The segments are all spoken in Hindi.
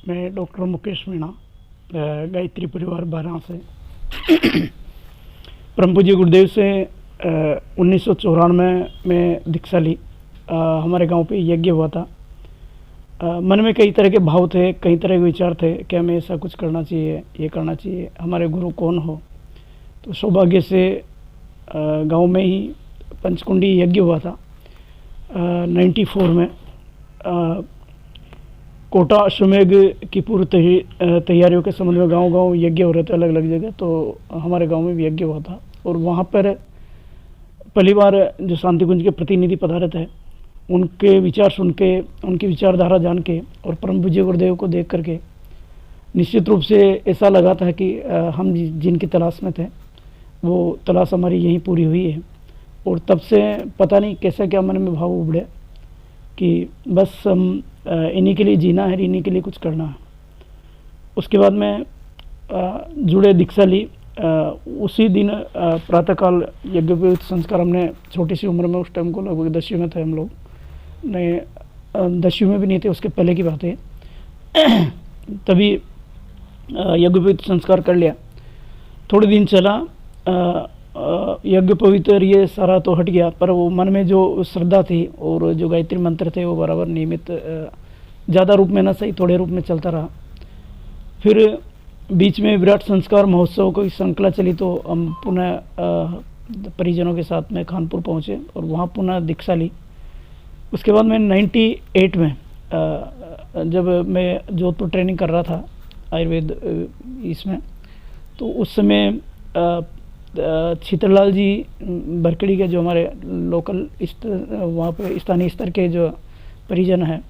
मैं डॉक्टर मुकेश मीणा, गायत्री परिवार बारह से। परम पूज्य गुरुदेव से 1994 में दीक्षा ली। हमारे गांव पे यज्ञ हुआ था। मन में कई तरह के भाव थे, कई तरह के विचार थे कि हमें ऐसा कुछ करना चाहिए, ये करना चाहिए, हमारे गुरु कौन हो। तो सौभाग्य से गांव में ही पंचकुंडी यज्ञ हुआ था 94 में। कोटा अश्वमेघ की पूर्व तैयारियों के संबंध में गांव-गांव यज्ञ हो रहे थे अलग अलग जगह। तो हमारे गांव में भी यज्ञ हुआ था और वहाँ पर पहली बार जो शांति कुंज के प्रतिनिधि पधारे थे, उनके विचार सुन के, उनकी विचारधारा जान के और परम पूज्य गुरुदेव को देख करके निश्चित रूप से ऐसा लगा था कि हम जिनकी तलाश में थे वो तलाश हमारी यहीं पूरी हुई है। और तब से पता नहीं कैसा क्या मन में भाव उभड़े कि बस हम इन्हीं के लिए जीना है, इन्हीं के लिए कुछ करना है। उसके बाद में जुड़े दीक्षा ली। उसी दिन प्रातःकाल यज्ञोपवीत संस्कार हमने छोटी सी उम्र में, उस टाइम को लगभग 10वीं में थे हम लोग, नहीं 10वीं में भी नहीं थे, उसके पहले की बात है। तभी यज्ञोपवीत संस्कार कर लिया। थोड़े दिन चला, यज्ञ पवित्र ये सारा तो हट गया, पर वो मन में जो श्रद्धा थी और जो गायत्री मंत्र थे वो बराबर नियमित, ज़्यादा रूप में ना सही, थोड़े रूप में चलता रहा। फिर बीच में विराट संस्कार महोत्सव की श्रृंखला चली तो हम पुनः परिजनों के साथ में खानपुर पहुँचे और वहाँ पुनः दीक्षा ली। उसके बाद मैं 98 में जब मैं जोधपुर ट्रेनिंग कर रहा था आयुर्वेद इसमें, तो उस समय छीतरलाल जी बरकड़ी के जो हमारे लोकल वहाँ पे स्थानीय स्तर के जो परिजन हैं,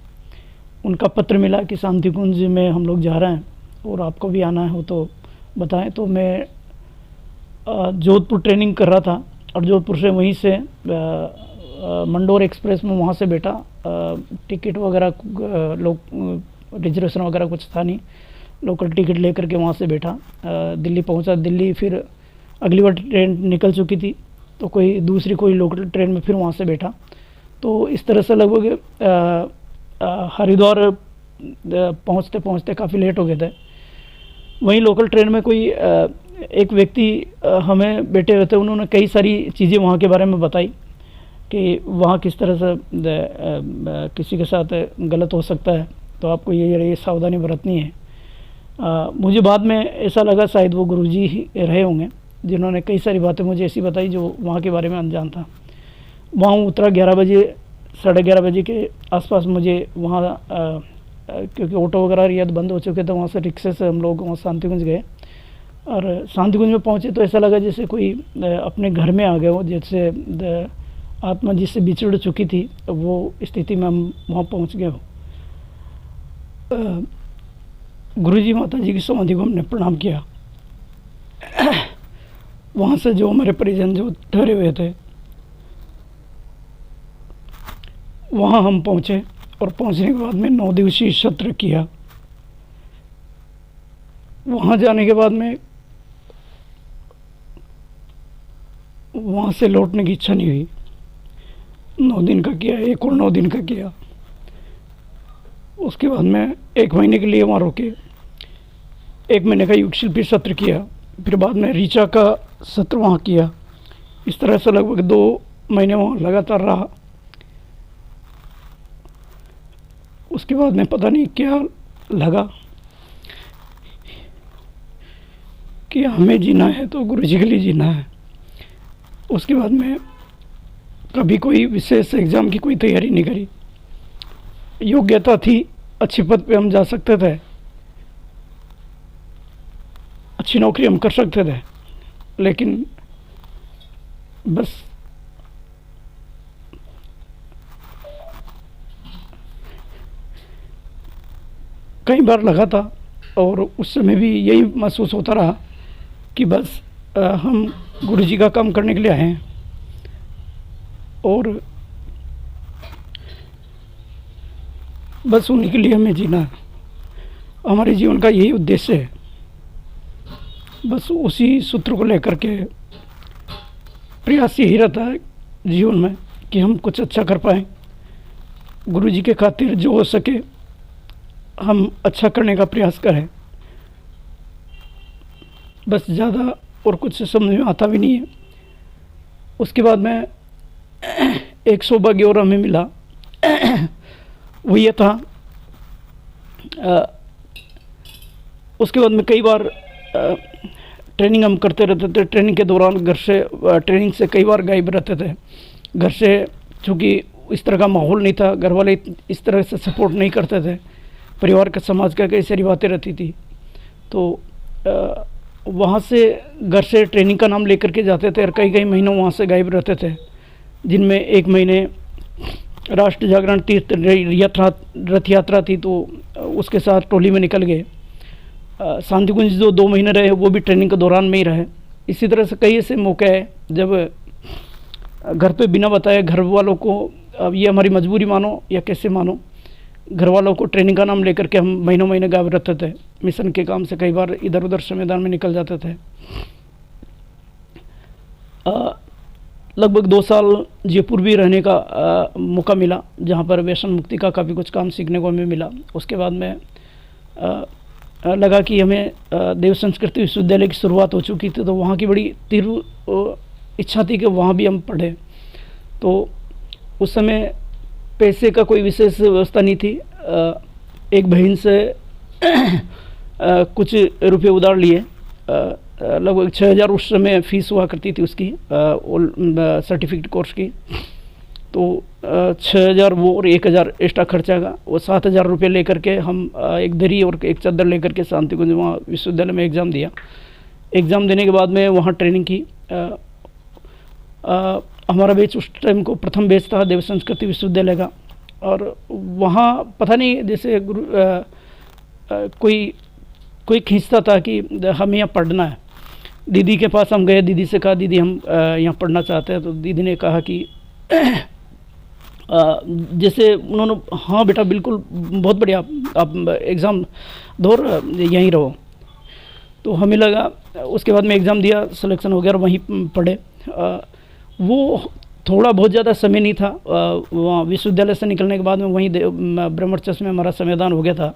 उनका पत्र मिला कि शांति कुंज में हम लोग जा रहे हैं और आपको भी आना हो तो बताएं। तो मैं जोधपुर ट्रेनिंग कर रहा था और जोधपुर से वहीं से मंडोर एक्सप्रेस में वहाँ से बैठा। टिकट वगैरह लोग रिजर्वेशन वगैरह कुछ था नहीं, लोकल टिकट लेकर के वहाँ से बैठा, दिल्ली पहुँचा। दिल्ली फिर अगली बार ट्रेन निकल चुकी थी तो कोई लोकल ट्रेन में फिर वहाँ से बैठा। तो इस तरह से लगभग हरिद्वार पहुँचते पहुँचते काफ़ी लेट हो गए थे। वहीं लोकल ट्रेन में कोई एक व्यक्ति हमें बैठे हुए थे, उन्होंने कई सारी चीज़ें वहाँ के बारे में बताई कि वहाँ किस तरह से किसी के साथ गलत हो सकता है, तो आपको ये सावधानी बरतनी है। मुझे बाद में ऐसा लगा शायद वो गुरुजी ही रहे होंगे जिन्होंने कई सारी बातें मुझे ऐसी बताई जो वहाँ के बारे में अनजान था। वहाँ उतरा 11 बजे, 11:30 बजे के आसपास मुझे वहाँ क्योंकि ऑटो वगैरह रियाद बंद हो चुके थे, वहाँ से रिक्शे से हम लोग वहाँ शांतिकुंज गए। और शांतिकुंज में पहुँचे तो ऐसा लगा जैसे कोई अपने घर में आ गए हो, जैसे आत्मा जिससे बिछड़ चुकी थी वो स्थिति में हम वहाँ पहुँच गए हो। गुरुजी माता जी की समाधि को हमने प्रणाम किया। वहाँ से जो हमारे परिजन जो ठहरे हुए थे वहाँ हम पहुँचे और पहुँचने के बाद में 9 दिवसीय सत्र किया। वहाँ जाने के बाद में वहाँ से लौटने की इच्छा नहीं हुई। 9 दिन का किया, एक और 9 दिन का किया। उसके बाद में 1 महीने के लिए वहाँ रुके, 1 महीने का युग शिल्पी सत्र किया। फिर बाद में ऋचा का सत्र वहाँ किया। इस तरह से लगभग 2 महीने वहाँ लगातार रहा। उसके बाद में पता नहीं क्या लगा कि हमें जीना है तो गुरुजी के लिए जीना है। उसके बाद में कभी कोई विशेष एग्ज़ाम की कोई तैयारी नहीं करी। योग्यता थी, अच्छी पद पे हम जा सकते थे, अच्छी नौकरी हम कर सकते थे, लेकिन बस कई बार लगा था और उस समय भी यही महसूस होता रहा कि बस हम गुरुजी का काम करने के लिए आए हैं और बस उन्हीं के लिए हमें जीना है। हमारे जीवन का यही उद्देश्य है। बस उसी सूत्र को लेकर के प्रयास यही रहता है जीवन में कि हम कुछ अच्छा कर पाएँ, गुरुजी के खातिर जो हो सके हम अच्छा करने का प्रयास करें, बस ज़्यादा और कुछ समझ में आता भी नहीं है। उसके बाद में एक सौभाग्य और हमें मिला, वो ये था, उसके बाद में कई बार ट्रेनिंग हम करते रहते थे। ट्रेनिंग के दौरान घर से, ट्रेनिंग से कई बार गायब रहते थे घर से, चूँकि इस तरह का माहौल नहीं था, घर वाले इस तरह से सपोर्ट नहीं करते थे, परिवार का, समाज का कई सारी बातें रहती थी। तो वहाँ से, घर से ट्रेनिंग का नाम लेकर के जाते थे और कई कई महीनों वहाँ से गायब रहते थे, जिनमें एक महीने राष्ट्र जागरण तीर्थ रथ यात्रा थी, तो उसके साथ टोली में निकल गए। शांति कुंज जो 2 महीने रहे वो भी ट्रेनिंग के दौरान में ही रहे। इसी तरह से कई ऐसे मौके हैं जब घर पे बिना बताए घर वालों को, अब ये हमारी मजबूरी मानो या कैसे मानो, घर वालों को ट्रेनिंग का नाम लेकर के हम महीनों महीने गायब रहते थे। मिशन के काम से कई बार इधर उधर संविधान में निकल जाते थे। लगभग 2 साल जयपुर भी रहने का मौका मिला, जहाँ पर व्यसन मुक्ति का काफ़ी कुछ काम सीखने को हमें मिला। उसके बाद में लगा कि हमें देव संस्कृति विश्वविद्यालय की शुरुआत हो चुकी थी, तो वहाँ की बड़ी तीव्र इच्छा थी कि वहाँ भी हम पढ़ें। तो उस समय पैसे का कोई विशेष व्यवस्था नहीं थी। एक बहन से कुछ रुपए उधार लिए, लगभग 6,000 उस समय फ़ीस हुआ करती थी उसकी, सर्टिफिकेट कोर्स की। तो 6,000 वो और 1,000 एक्स्ट्रा खर्चा का, वो 7,000 रुपये लेकर के हम एक दरी और एक चादर लेकर के शांति कुंज वहाँ विश्वविद्यालय में एग्ज़ाम दिया। एग्ज़ाम देने के बाद में वहाँ ट्रेनिंग की। हमारा बैच उस टाइम को प्रथम बैच था देव संस्कृति विश्वविद्यालय का, और वहाँ पता नहीं जैसे कोई खींचता था कि हमें यहाँ पढ़ना है। दीदी के पास हम गए, दीदी से कहा दीदी हम यहाँ पढ़ना चाहते हैं। तो दीदी ने कहा कि जैसे उन्होंने, हाँ बेटा बिल्कुल बहुत बढ़िया, आप एग्ज़ाम दो यहीं रहो। तो हमें लगा, उसके बाद में एग्ज़ाम दिया, सिलेक्शन हो गया और वहीं पढ़े। वो थोड़ा बहुत ज़्यादा समय नहीं था। वहाँ विश्वविद्यालय से निकलने के बाद में वहीं ब्रह्मचर्च में हमारा संविधान हो गया था,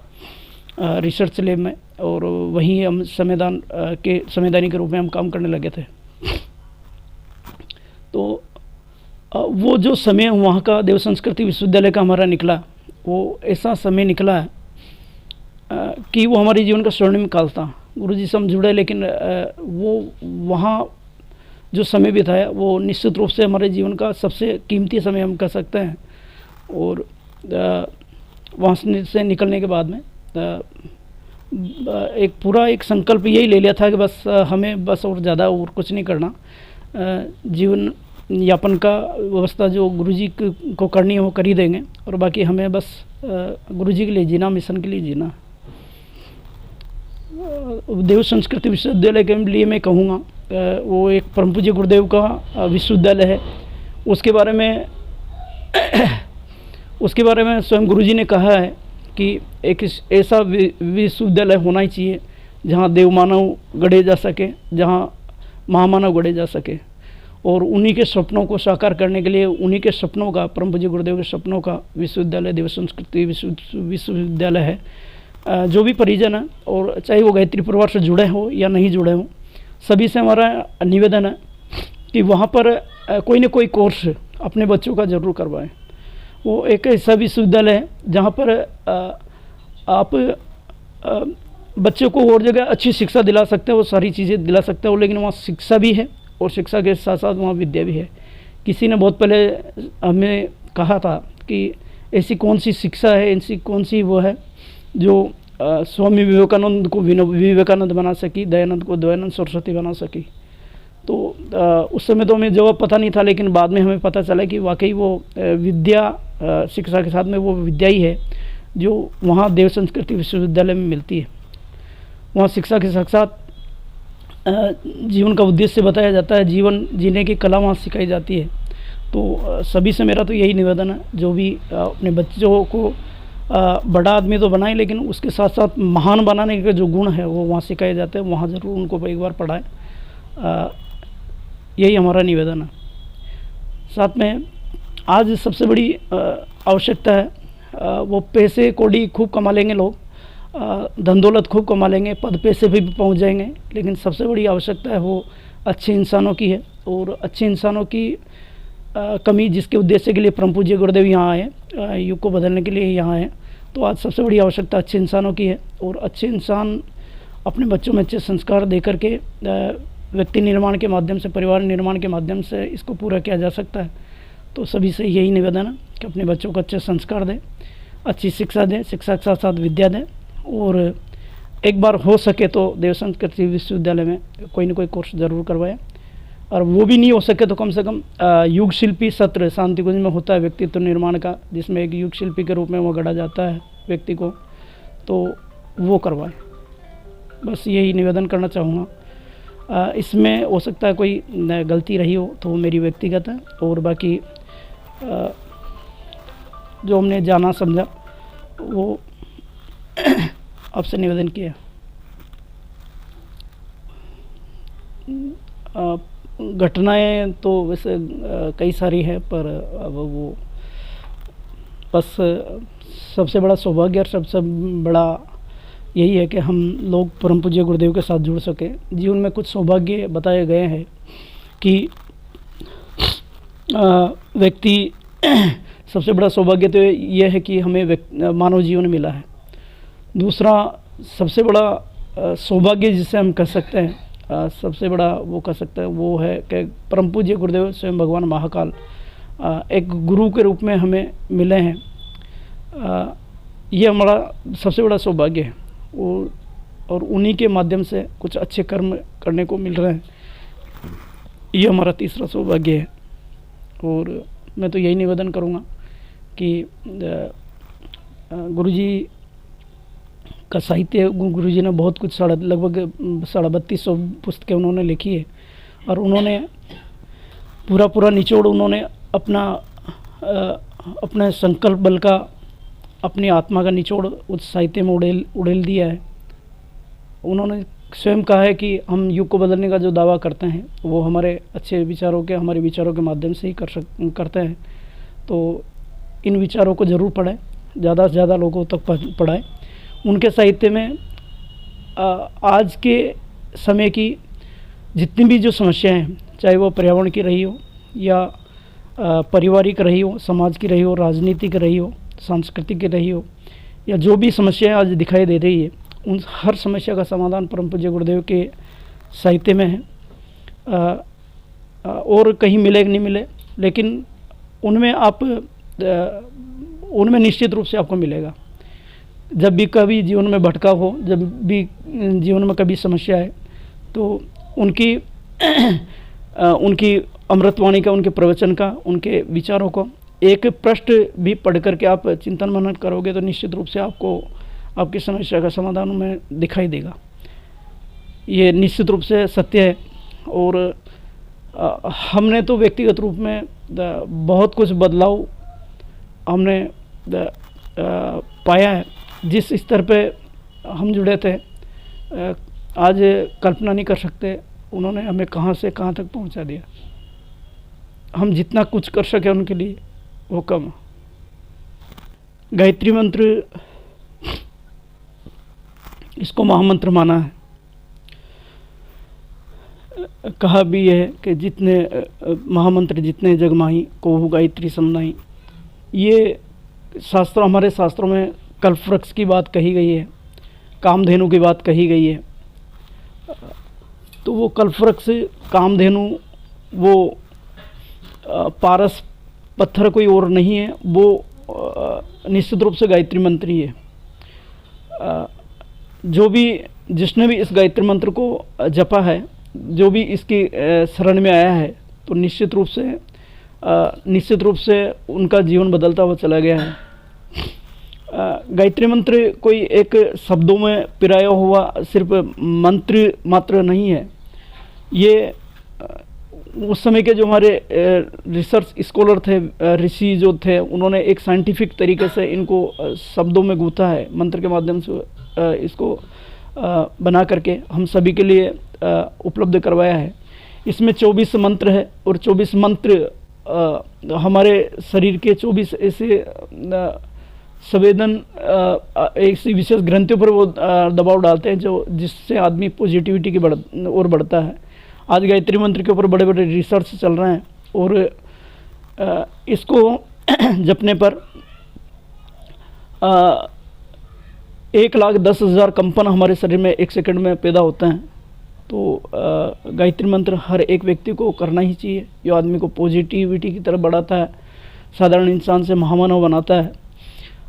रिसर्च लैब में, और वहीं हम संवैधानिक के रूप में हम काम करने लगे थे। तो वो जो समय वहाँ का देव संस्कृति विश्वविद्यालय का हमारा निकला, वो ऐसा समय निकला कि वो हमारे जीवन का स्वर्णिम काल था। गुरुजी से हम जुड़े, लेकिन वो वहाँ जो समय बिताया वो निश्चित रूप से हमारे जीवन का सबसे कीमती समय हम कह सकते हैं। और वहाँ से निकलने के बाद में एक संकल्प यही ले लिया था कि बस हमें बस और ज़्यादा और कुछ नहीं करना। जीवन यापन का व्यवस्था जो गुरुजी को करनी है वो कर ही देंगे, और बाकी हमें बस गुरुजी के लिए जीना, मिशन के लिए जीना। देव संस्कृति विश्वविद्यालय के लिए मैं कहूँगा, वो एक परम पूज्य गुरुदेव का विश्वविद्यालय है। उसके बारे में स्वयं गुरुजी ने कहा है कि एक ऐसा विश्वविद्यालय होना ही चाहिए जहाँ देव मानव गढ़े जा सके, जहाँ महामानव गढ़े जा सके। और उन्हीं के सपनों को साकार करने के लिए, उन्हीं के सपनों का, परम पूज्य गुरुदेव के सपनों का विश्वविद्यालय देव संस्कृति विश्वविद्यालय है। जो भी परिजन है, और चाहे वो गायत्री परिवार से जुड़े हो या नहीं जुड़े हो, सभी से हमारा निवेदन है कि वहाँ पर कोई न कोई कोर्स अपने बच्चों का ज़रूर करवाएं। वो एक ऐसा विश्वविद्यालय है जहाँ पर आप बच्चों को और जगह अच्छी शिक्षा दिला सकते हो, वो सारी चीज़ें दिला सकते हो, लेकिन वहाँ शिक्षा भी है और शिक्षा के साथ साथ वहाँ विद्या भी है। किसी ने बहुत पहले हमें कहा था कि ऐसी कौन सी शिक्षा है, ऐसी कौन सी वो है जो स्वामी विवेकानंद को विवेकानंद बना सकी, दयानंद को दयानंद सरस्वती बना सकी। तो उस समय तो हमें जवाब पता नहीं था, लेकिन बाद में हमें पता चला कि वाकई वो विद्या, शिक्षा के साथ में वो विद्या ही है जो वहाँ देव संस्कृति विश्वविद्यालय में मिलती है। वहाँ शिक्षा के साथ साथ जीवन का उद्देश्य बताया जाता है, जीवन जीने की कला वहाँ सिखाई जाती है। तो सभी से मेरा तो यही निवेदन है, जो भी अपने बच्चों को बड़ा आदमी तो बनाए, लेकिन उसके साथ साथ महान बनाने के जो गुण है वो वहाँ सिखाए जाते हैं, वहाँ ज़रूर उनको एक बार पढ़ाएं। यही हमारा निवेदन है। साथ में आज सबसे बड़ी आवश्यकता है, वो पैसे कौड़ी खूब कमा लेंगे लोग, धन दौलत खूब कमा लेंगे, पद पैसे भी पहुंच जाएंगे, लेकिन सबसे बड़ी आवश्यकता है वो अच्छे इंसानों की है। और अच्छे इंसानों की कमी, जिसके उद्देश्य के लिए परम पूज्य गुरुदेव यहाँ आए, युग को बदलने के लिए यहाँ आए, तो आज सबसे बड़ी आवश्यकता अच्छे इंसानों की है। और अच्छे इंसान अपने बच्चों में अच्छे संस्कार दे करके व्यक्ति निर्माण के माध्यम से, परिवार निर्माण के माध्यम से इसको पूरा किया जा सकता है। तो सभी से यही निवेदन है कि अपने बच्चों को अच्छे संस्कार दें, अच्छी शिक्षा दें, शिक्षा के साथ साथ विद्या दें, और एक बार हो सके तो देव संस्कृति विश्वविद्यालय में कोई ना कोई कोर्स ज़रूर करवाएं। और वो भी नहीं हो सके तो कम से कम युग शिल्पी सत्र शांति कुंज में होता है व्यक्तित्व निर्माण का, जिसमें एक युग शिल्पी के रूप में वो गढ़ा जाता है व्यक्ति को, तो वो करवाएं। बस यही निवेदन करना चाहूँगा। इसमें हो सकता है कोई गलती रही हो तो मेरी व्यक्तिगत है, और बाकी जो हमने जाना समझा वो आपसे निवेदन किया। घटनाएं तो वैसे कई सारी है, पर अब वो बस सबसे बड़ा सौभाग्य और सबसे बड़ा यही है कि हम लोग परम पूज्य गुरुदेव के साथ जुड़ सके। जीवन में कुछ सौभाग्य बताए गए हैं कि व्यक्ति सबसे बड़ा सौभाग्य तो यह है कि हमें मानव जीवन मिला है। दूसरा सबसे बड़ा सौभाग्य जिसे हम कह सकते हैं, सबसे बड़ा वो कह सकते हैं, वो है कि परम पूज्य गुरुदेव स्वयं भगवान महाकाल एक गुरु के रूप में हमें मिले हैं। ये हमारा सबसे बड़ा सौभाग्य है, और उन्हीं के माध्यम से कुछ अच्छे कर्म करने को मिल रहे हैं। ये हमारा तीसरा सौभाग्य है। और मैं तो यही निवेदन करूँगा कि गुरुजी का साहित्य, गुरुजी ने बहुत कुछ लगभग 3250 पुस्तकें उन्होंने लिखी है, और उन्होंने पूरा निचोड़ उन्होंने अपने संकल्प बल का, अपनी आत्मा का निचोड़ उस साहित्य में उड़ेल दिया है। उन्होंने स्वयं कहा है कि हम युग को बदलने का जो दावा करते हैं वो हमारे अच्छे विचारों के, हमारे विचारों के माध्यम से ही करते हैं। तो इन विचारों को ज़रूर पढ़ें, ज़्यादा से ज़्यादा लोगों तक पढ़ाएं। उनके साहित्य में आज के समय की जितनी भी जो समस्याएं हैं, चाहे वो पर्यावरण की रही हो, या पारिवारिक रही हो, समाज की रही हो, राजनीतिक रही हो, सांस्कृतिक की रही हो, या जो भी समस्याएं आज दिखाई दे रही है, उन हर समस्या का समाधान परम पूज्य गुरुदेव के साहित्य में है। और कहीं मिले कि नहीं मिले, लेकिन उनमें निश्चित रूप से आपको मिलेगा। जब भी कभी जीवन में भटकाव हो, जब भी जीवन में कभी समस्या है, तो उनकी अमृतवाणी का, उनके प्रवचन का, उनके विचारों को एक पृष्ठ भी पढ़ करके आप चिंतन मनन करोगे तो निश्चित रूप से आपको आपकी समस्या का समाधान में दिखाई देगा। ये निश्चित रूप से सत्य है। और हमने तो व्यक्तिगत रूप में बहुत कुछ बदलाव हमने पाया है। जिस स्तर पे हम जुड़े थे, आज कल्पना नहीं कर सकते उन्होंने हमें कहाँ से कहाँ तक पहुँचा दिया। हम जितना कुछ कर सके उनके लिए वो कम। गायत्री मंत्र, इसको महामंत्र माना है। कहा भी है कि जितने महामंत्र जितने जग माही, कोहु गायत्री समनाई। ये शास्त्रों, हमारे शास्त्रों में कल्पवृक्ष की बात कही गई है, कामधेनु की बात कही गई है। तो वो कल्पवृक्ष, कामधेनु, वो पारस पत्थर कोई और नहीं है, वो निश्चित रूप से गायत्री मंत्र ही है। जिसने भी इस गायत्री मंत्र को जपा है, जो भी इसकी शरण में आया है, तो निश्चित रूप से उनका जीवन बदलता हुआ चला गया है। गायत्री मंत्र कोई एक शब्दों में पिराया हुआ सिर्फ मंत्र मात्र नहीं है। ये उस समय के जो हमारे रिसर्च स्कॉलर थे, ऋषि जो थे, उन्होंने एक साइंटिफिक तरीके से इनको शब्दों में गूंथा है, मंत्र के माध्यम से इसको बना करके हम सभी के लिए उपलब्ध करवाया है। इसमें 24 मंत्र है, और 24 मंत्र हमारे शरीर के 24 ऐसे संवेदन ऐसी विशेष ग्रंथियों पर वो दबाव डालते हैं जो जिससे आदमी पॉजिटिविटी की ओर बढ़ता है। आज गायत्री मंत्र के ऊपर बड़े बड़े रिसर्च चल रहे हैं और इसको जपने पर 1,10,000 कंपन हमारे शरीर में 1 सेकंड में पैदा होते हैं। तो गायत्री मंत्र हर एक व्यक्ति को करना ही चाहिए। ये आदमी को पॉजिटिविटी की तरफ बढ़ाता है, साधारण इंसान से महामानव बनाता है।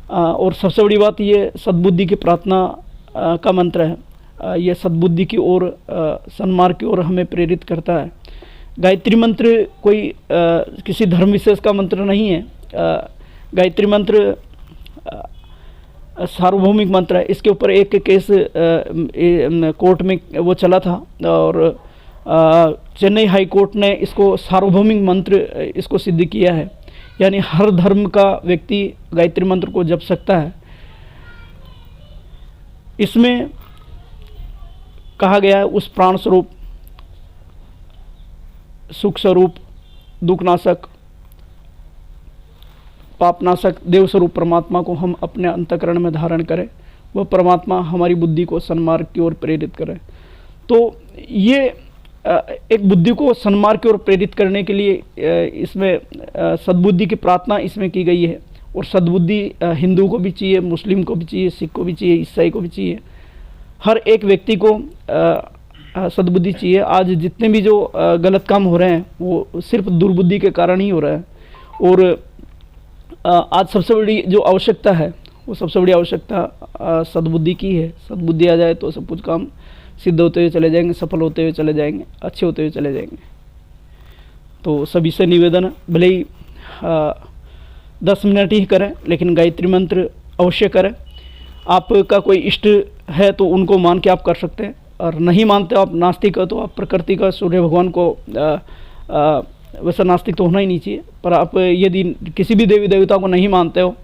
और सबसे बड़ी बात ये सद्बुद्धि की प्रार्थना का मंत्र है। ये सद्बुद्धि की ओर, सन्मार्ग की ओर हमें प्रेरित करता है। गायत्री मंत्र कोई किसी धर्म विशेष का मंत्र नहीं है। गायत्री मंत्र सार्वभौमिक मंत्र है। इसके ऊपर एक केस कोर्ट में वो चला था और चेन्नई हाई कोर्ट ने इसको सार्वभौमिक मंत्र इसको सिद्ध किया है, यानी हर धर्म का व्यक्ति गायत्री मंत्र को जप सकता है। इसमें कहा गया है उस प्राण स्वरूप, सुख स्वरूप, दुखनाशक, पापनाशक, देव स्वरूप परमात्मा को हम अपने अंतःकरण में धारण करें। वह परमात्मा हमारी बुद्धि को सन्मार्ग की ओर प्रेरित करे। तो ये एक बुद्धि को सन्मार्ग की ओर प्रेरित करने के लिए इसमें सद्बुद्धि की प्रार्थना इसमें की गई है। और सद्बुद्धि हिंदू को भी चाहिए, मुस्लिम को भी चाहिए, सिख को भी चाहिए, ईसाई को भी चाहिए। हर एक व्यक्ति को सद्बुद्धि चाहिए। आज जितने भी जो गलत काम हो रहे हैं वो सिर्फ दुर्बुद्धि के कारण ही हो रहा है। और आज सबसे बड़ी जो आवश्यकता है वो सबसे बड़ी आवश्यकता सद्बुद्धि की है। सद्बुद्धि आ जाए तो सब कुछ काम सिद्ध होते हुए चले जाएंगे, सफल होते हुए चले जाएंगे, अच्छे होते हुए चले जाएंगे। तो सभी से निवेदन है, भले ही 10 मिनट ही करें लेकिन गायत्री मंत्र अवश्य करें। आपका कोई इष्ट है तो उनको मान के आप कर सकते हैं, और नहीं मानते आप नास्तिक हो तो आप प्रकृति का, सूर्य भगवान को, वैसा नास्तिक तो होना ही नहीं चाहिए, पर आप यदि किसी भी देवी देवता को नहीं मानते हो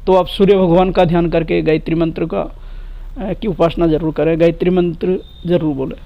तो आप सूर्य भगवान का ध्यान करके गायत्री मंत्र का की उपासना जरूर करें, गायत्री मंत्र जरूर बोलें।